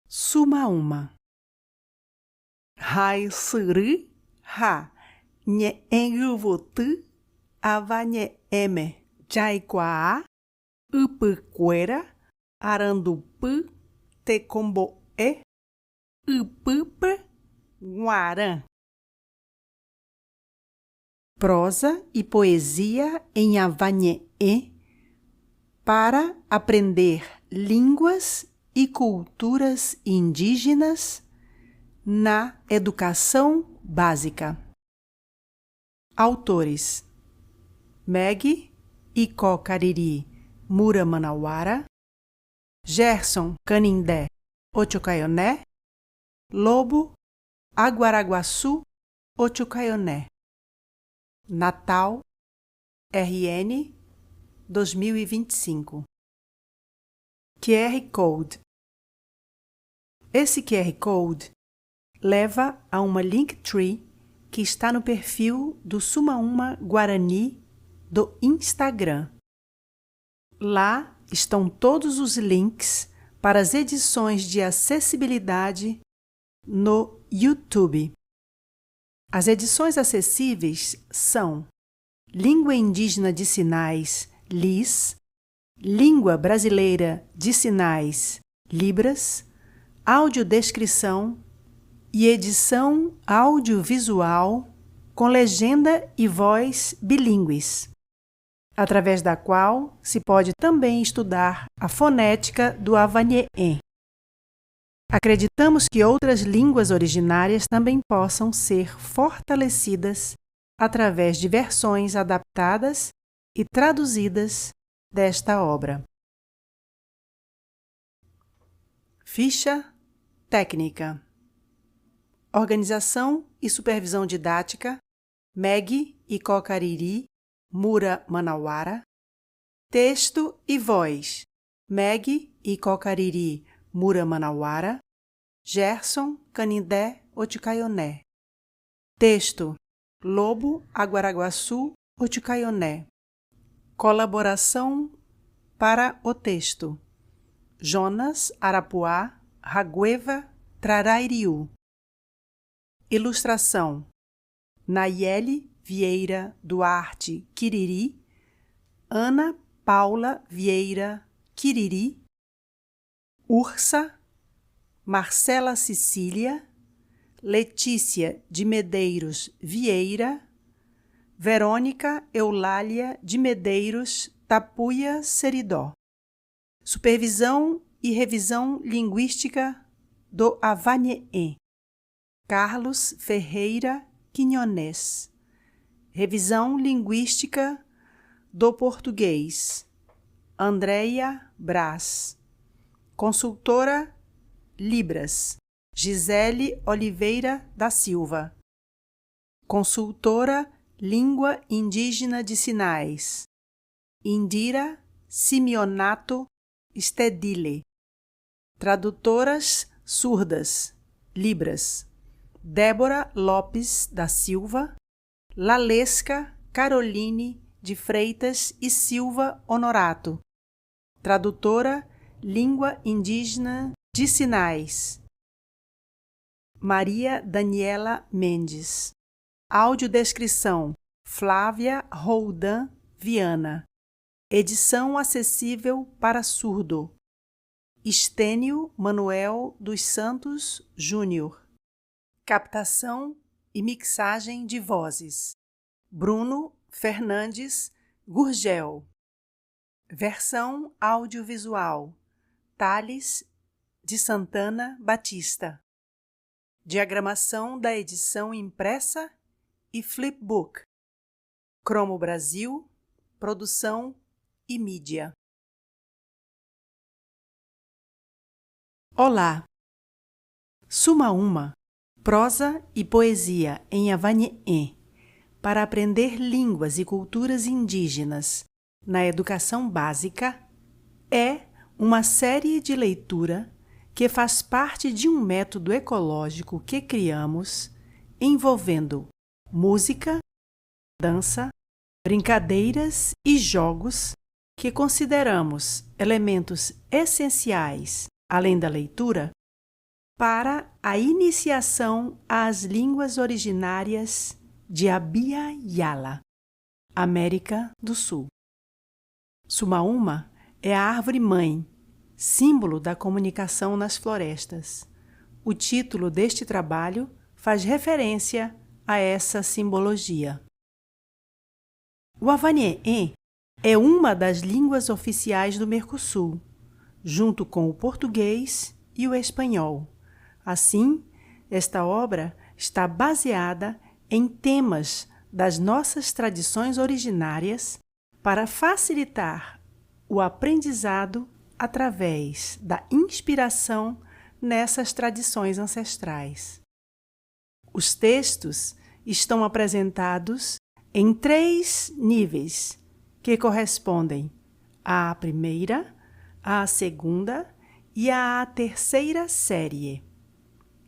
Suma uma. Hai siri ha nye enguvutu avanye eme jaikwa upuquera arandupu tecombo e upupa guaran. Prosa e poesia em Avanhê para aprender línguas e culturas indígenas na educação básica. Autores: Meg Icó Cariri Mura Manauara, Gerson Canindé Ochucaioné, Lobo Aguaraguaçu Ochucaioné. Natal, RN 2025. QR Code. Esse QR Code leva a uma Linktree que está no perfil do Suma Uma Guarani do Instagram. Lá estão todos os links para as edições de acessibilidade no YouTube. As edições acessíveis são Língua Indígena de Sinais, LIS, Língua Brasileira de Sinais, Libras, Audiodescrição e edição audiovisual com legenda e voz bilíngues, através da qual se pode também estudar a fonética do Avanhê. Acreditamos que outras línguas originárias também possam ser fortalecidas através de versões adaptadas e traduzidas desta obra. Ficha técnica. Organização e supervisão didática: Meg Icó Cariri Mura Manauara. Texto e voz: Meg Icó Cariri Mura Manauara, Gerson Canindé Ochucaioné. Texto: Lobo Aguaraguaçu Ochucaioné. Colaboração para o texto: Jonas Arapuá Ragueva Trarairiu. Ilustração: Nayeli Vieira Duarte Quiriri, Ana Paula Vieira Quiriri, Ursa, Marcela Cecília, Letícia de Medeiros Vieira, Verônica Eulália de Medeiros Tapuia Seridó. Supervisão e revisão linguística do Avanhê, Carlos Ferreira Quinhonés. Revisão linguística do português, Andréia Brás. Consultora Libras, Gisele Oliveira da Silva. Consultora Língua Indígena de Sinais, Indira Simeonato Stedile. Tradutoras surdas, Libras, Débora Lopes da Silva, Lalesca Caroline de Freitas e Silva Honorato. Tradutora Língua Indígena de Sinais, Maria Daniela Mendes. Audiodescrição: Flávia Roldan Viana. Edição acessível para surdo: Estênio Manuel dos Santos Júnior. Captação e mixagem de vozes: Bruno Fernandes Gurgel. Versão audiovisual: Thales de Santana Batista. Diagramação da edição impressa e flipbook. Cromo Brasil, produção e mídia. Olá! Suma uma, prosa e poesia em Avanhê, para aprender línguas e culturas indígenas na educação básica, é uma série de leitura que faz parte de um método ecológico que criamos envolvendo música, dança, brincadeiras e jogos que consideramos elementos essenciais, além da leitura, para a iniciação às línguas originárias de Abya Yala, América do Sul. Sumaúma é a árvore-mãe, símbolo da comunicação nas florestas. O título deste trabalho faz referência a essa simbologia. O Avanien é uma das línguas oficiais do Mercosul, junto com o português e o espanhol. Assim, esta obra está baseada em temas das nossas tradições originárias para facilitar o aprendizado através da inspiração nessas tradições ancestrais. Os textos estão apresentados em 3 níveis, que correspondem à primeira, à segunda e à terceira série.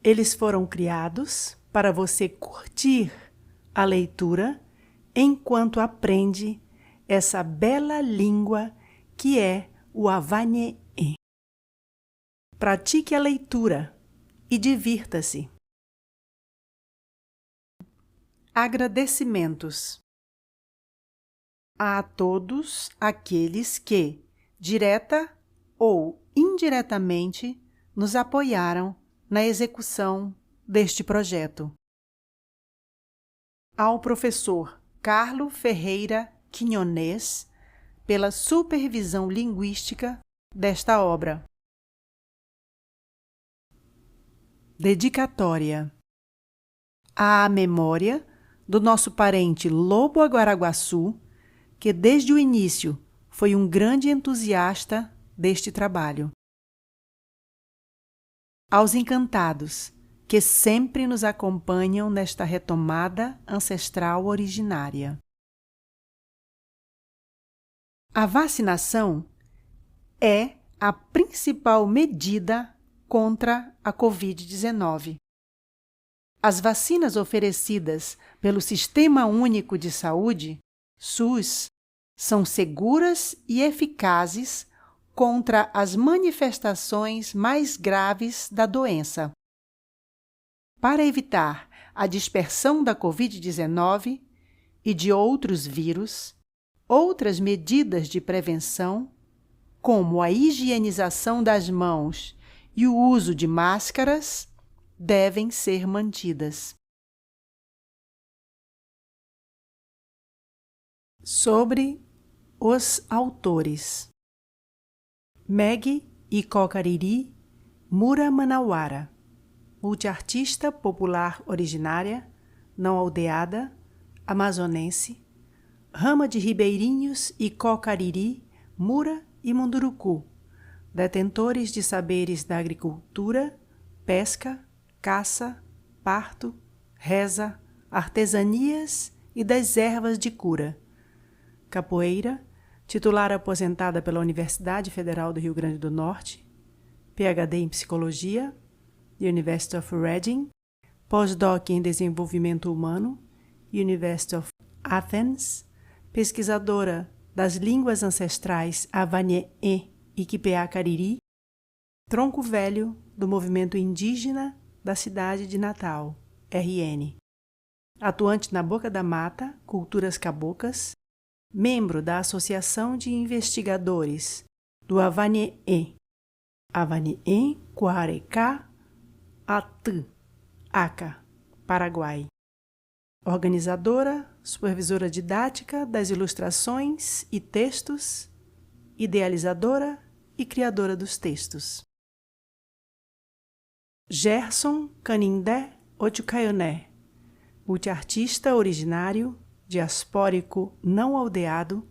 Eles foram criados para você curtir a leitura enquanto aprende essa bela língua que é o Avanien. Pratique a leitura e divirta-se. Agradecimentos a todos aqueles que, direta ou indiretamente, nos apoiaram na execução deste projeto. Ao professor Carlo Ferreira Quinonês, pela supervisão linguística desta obra. Dedicatória à memória do nosso parente Lobo Aguaraguaçu, que desde o início foi um grande entusiasta deste trabalho. Aos encantados que sempre nos acompanham nesta retomada ancestral originária. A vacinação é a principal medida contra a Covid-19. As vacinas oferecidas pelo Sistema Único de Saúde, SUS, são seguras e eficazes contra as manifestações mais graves da doença. Para evitar a dispersão da Covid-19 e de outros vírus, outras medidas de prevenção, como a higienização das mãos e o uso de máscaras, devem ser mantidas. Sobre os autores: Meg Ikokariri Mura Manawara, multiartista popular originária, não aldeada, amazonense, rama de ribeirinhos Ikokariri, Mura e Munduruku, detentores de saberes da agricultura, pesca, caça, parto, reza, artesanias e das ervas de cura. Capoeira, titular aposentada pela Universidade Federal do Rio Grande do Norte, PhD em Psicologia, University of Reading, pós-doc em Desenvolvimento Humano, University of Athens, pesquisadora das línguas ancestrais Avanien e Kipeá-Cariri, tronco velho do movimento indígena da cidade de Natal, RN. Atuante na Boca da Mata, Culturas Cabocas, membro da Associação de Investigadores do Avanien, Avanien Quarecá Atã, Aca, Paraguai. Organizadora, supervisora didática das ilustrações e textos, idealizadora e criadora dos textos. Gerson Canindé Otucaioné, multiartista originário, diaspórico não aldeado,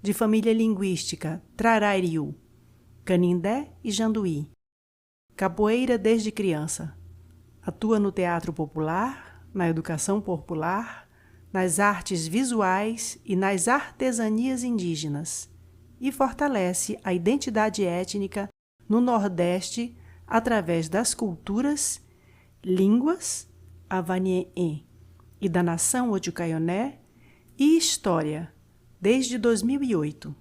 de família linguística Trarairiu, Canindé e Janduí. Capoeira desde criança. Atua no teatro popular, na educação popular, nas artes visuais e nas artesanias indígenas, e fortalece a identidade étnica no Nordeste através das culturas, línguas, Avanien e da nação Otucaioné, e história, desde 2008.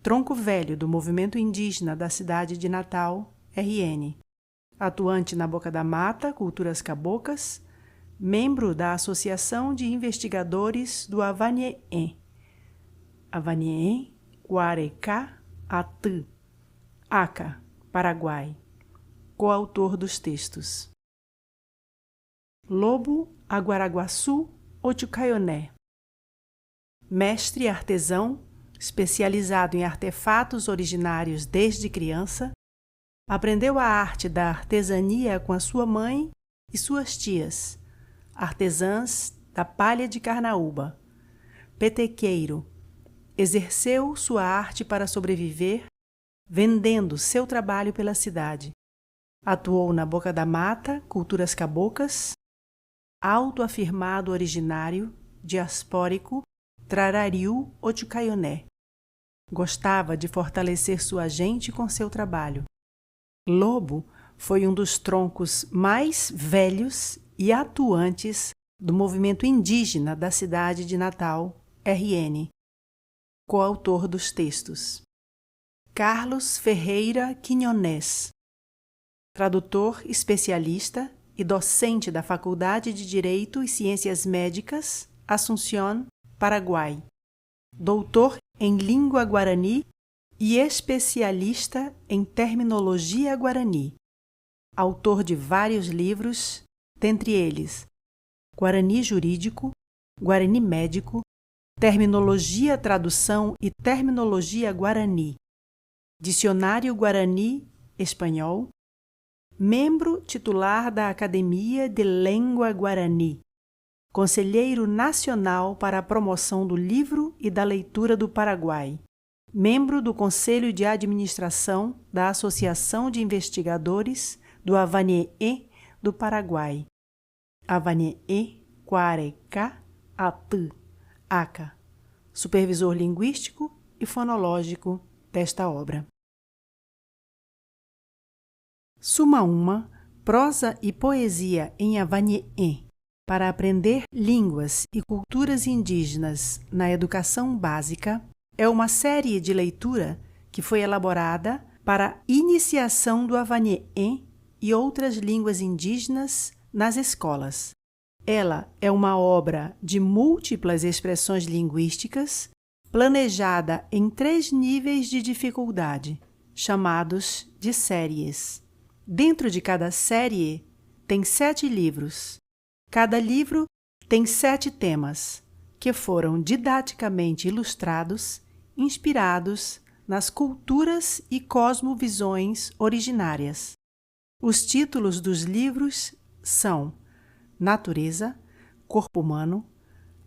Tronco velho do movimento indígena da cidade de Natal, RN. atuante na Boca da Mata, Culturas Cabocas, membro da Associação de Investigadores do Avanien, Guarecá, Atã, Aca, Paraguai, coautor dos textos. Lobo Aguaraguaçu, Otucaioné, mestre artesão, especializado em artefatos originários desde criança, aprendeu a arte da artesania com a sua mãe e suas tias, artesãs da palha de carnaúba. Petequeiro, exerceu sua arte para sobreviver, vendendo seu trabalho pela cidade. Atuou na Boca da Mata, Culturas Cabocas, autoafirmado originário, diaspórico, Trarariu Otucaioné. Gostava de fortalecer sua gente com seu trabalho. Lobo foi um dos troncos mais velhos e atuantes do movimento indígena da cidade de Natal, RN, coautor dos textos. Carlos Ferreira Quiñonez, tradutor especialista e docente da Faculdade de Direito e Ciências Médicas, Asunción, Paraguai, doutor em língua guarani e especialista em terminologia guarani, autor de vários livros, dentre eles Guarani Jurídico, Guarani Médico, Terminologia, Tradução e Terminologia Guarani, Dicionário Guarani Espanhol, membro titular da Academia de Língua Guarani, Conselheiro Nacional para a Promoção do Livro e da Leitura do Paraguai, membro do Conselho de Administração da Associação de Investigadores do Avanien do Paraguai, Avanien, Guarecá, Atã, Aca, supervisor linguístico e fonológico desta obra. Suma Uma, prosa e poesia em Avanien, para aprender línguas e culturas indígenas na educação básica, é uma série de leitura que foi elaborada para iniciação do Avanien e outras línguas indígenas nas escolas. Ela é uma obra de múltiplas expressões linguísticas, planejada em 3 níveis de dificuldade, chamados de séries. Dentro de cada série tem 7 livros. Cada livro tem 7 temas, que foram didaticamente ilustrados, inspirados nas culturas e cosmovisões originárias. Os títulos dos livros são Natureza, Corpo Humano,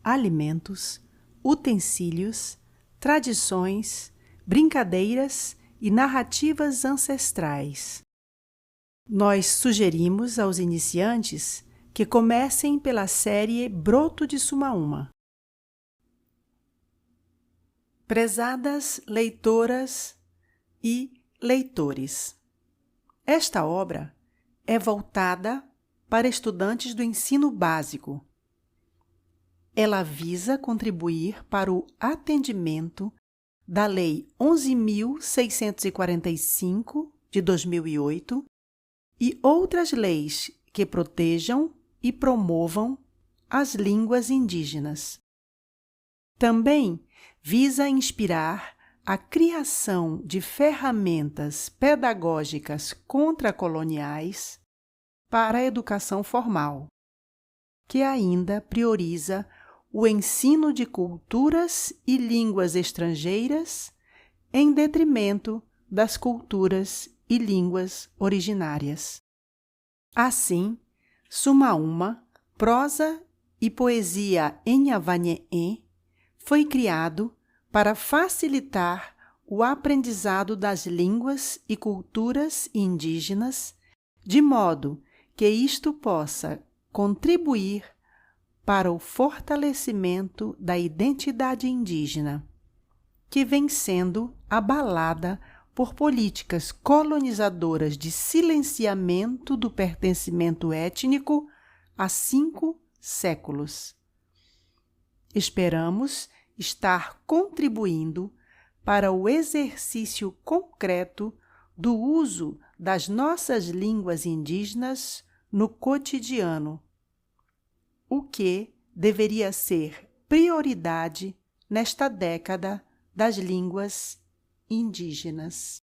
Alimentos, Utensílios, Tradições, Brincadeiras e Narrativas Ancestrais. Nós sugerimos aos iniciantes que comecem pela série Broto de Suma Uma. Prezadas leitoras e leitores, esta obra é voltada para estudantes do ensino básico. Ela visa contribuir para o atendimento da Lei 11.645, de 2008, e outras leis que protejam e promovam as línguas indígenas. Também visa inspirar a criação de ferramentas pedagógicas contracoloniais para a educação formal, que ainda prioriza o ensino de culturas e línguas estrangeiras em detrimento das culturas e línguas originárias. Assim, Suma Uma, prosa e poesia em Avanien, foi criado para facilitar o aprendizado das línguas e culturas indígenas, de modo que isto possa contribuir para o fortalecimento da identidade indígena, que vem sendo abalada por políticas colonizadoras de silenciamento do pertencimento étnico há 5 séculos. Esperamos estar contribuindo para o exercício concreto do uso das nossas línguas indígenas no cotidiano, o que deveria ser prioridade nesta década das línguas indígenas.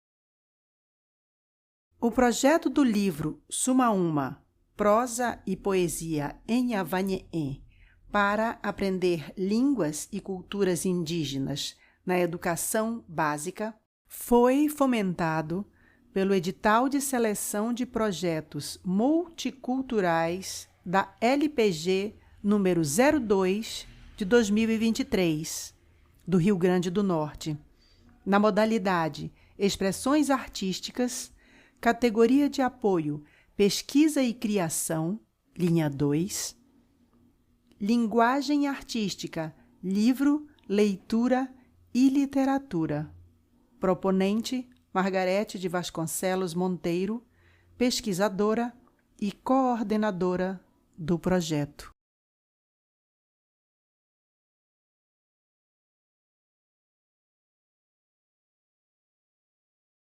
O projeto do livro Suma Uma, Prosa e Poesia em Avanhe'e para aprender línguas e culturas indígenas na educação básica foi fomentado pelo edital de seleção de projetos multiculturais da LPG número 02 de 2023, do Rio Grande do Norte, na modalidade Expressões Artísticas, categoria de apoio Pesquisa e Criação, linha 2, Linguagem Artística, Livro, Leitura e Literatura. Proponente, Margarete de Vasconcelos Monteiro, pesquisadora e coordenadora do projeto.